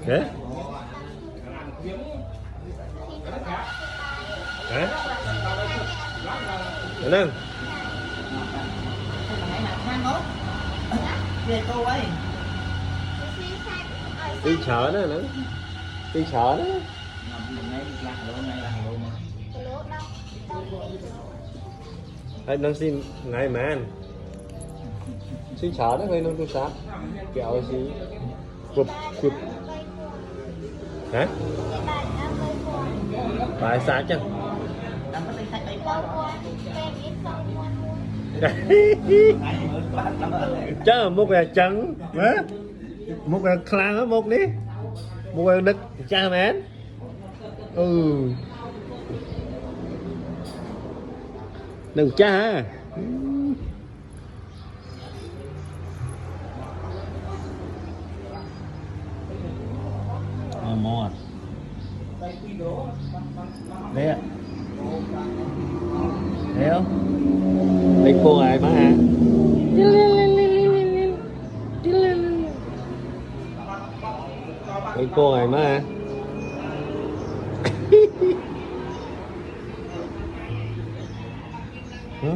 Hả? Hả? Nâng. Đi chợ đó nữa. Đi chợ đó. Anh đang xin ngày mà anh. Xin chợ đó thôi nó tôi sao? Kẹo gì? Cụp cụp. Hả? Bài xa chứ? Chứ một cái trắng má một cái khăn á một đi một cái đực cha mến đừng cha hả mò đấy ạ thấy không lấy cô ai má hả lấy cô ai má hả hả